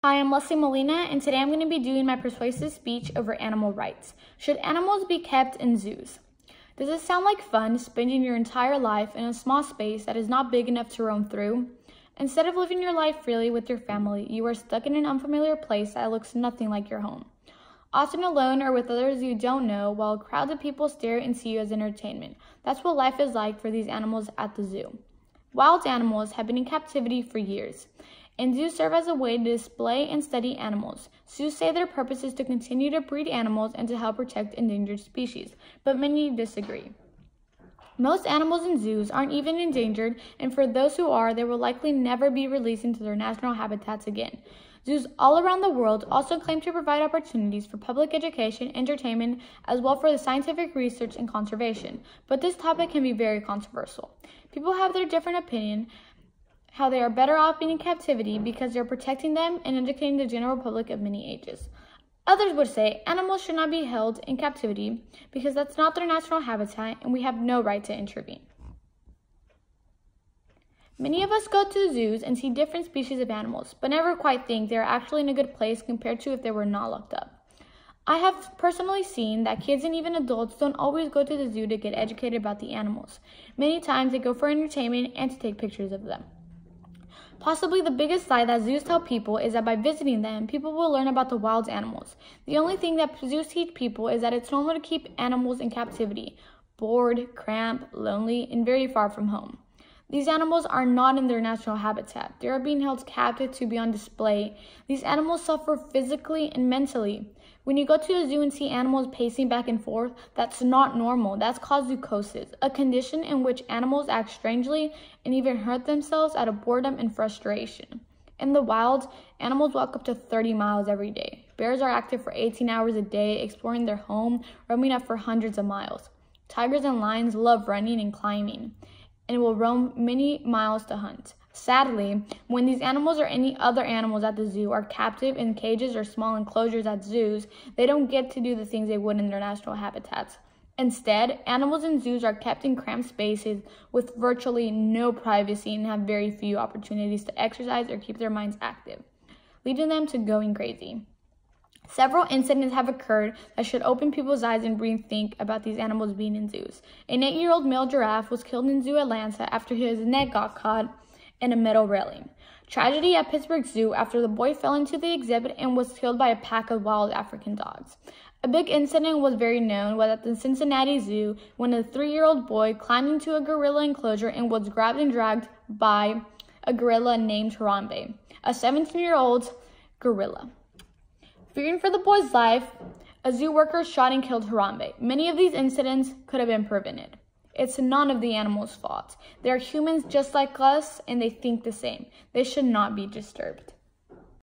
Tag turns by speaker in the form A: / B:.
A: Hi, I'm Leslie Molina, and today I'm going to be doing my persuasive speech over animal rights. Should animals be kept in zoos? Does it sound like fun, spending your entire life in a small space that is not big enough to roam through? Instead of living your life freely with your family, you are stuck in an unfamiliar place that looks nothing like your home. Often alone or with others you don't know, while crowds of people stare and see you as entertainment. That's what life is like for these animals at the zoo. Wild animals have been in captivity for years, and zoos serve as a way to display and study animals. Zoos say their purpose is to continue to breed animals and to help protect endangered species, but many disagree. Most animals in zoos aren't even endangered, and for those who are, they will likely never be released into their natural habitats again. Zoos all around the world also claim to provide opportunities for public education, entertainment, as well for the scientific research and conservation, but this topic can be very controversial. People have their different opinion, how they are better off being in captivity because they're protecting them and educating the general public of many ages. Others would say animals should not be held in captivity because that's not their natural habitat and we have no right to intervene. Many of us go to zoos and see different species of animals, but never quite think they're actually in a good place compared to if they were not locked up. I have personally seen that kids and even adults don't always go to the zoo to get educated about the animals. Many times they go for entertainment and to take pictures of them. Possibly the biggest lie that zoos tell people is that by visiting them, people will learn about the wild animals. The only thing that zoos teach people is that it's normal to keep animals in captivity, bored, cramped, lonely, and very far from home. These animals are not in their natural habitat. They are being held captive to be on display. These animals suffer physically and mentally. When you go to a zoo and see animals pacing back and forth, that's not normal. That's called zoochosis, a condition in which animals act strangely and even hurt themselves out of boredom and frustration. In the wild, animals walk up to 30 miles every day. Bears are active for 18 hours a day, exploring their home, roaming up for hundreds of miles. Tigers and lions love running and climbing, and will roam many miles to hunt. Sadly, when these animals or any other animals at the zoo are captive in cages or small enclosures at zoos, they don't get to do the things they would in their natural habitats. Instead, animals in zoos are kept in cramped spaces with virtually no privacy and have very few opportunities to exercise or keep their minds active, leading them to going crazy. Several incidents have occurred that should open people's eyes and rethink about these animals being in zoos. An 8-year-old male giraffe was killed in Zoo Atlanta after his neck got caught in a metal railing. Tragedy at Pittsburgh Zoo after the boy fell into the exhibit and was killed by a pack of wild African dogs. A big incident was very known was at the Cincinnati Zoo when a 3-year-old boy climbed into a gorilla enclosure and was grabbed and dragged by a gorilla named Harambe, a 17-year-old gorilla. Fearing for the boy's life, a zoo worker shot and killed Harambe. Many of these incidents could have been prevented. It's none of the animals' fault. They are humans just like us, and they think the same. They should not be disturbed.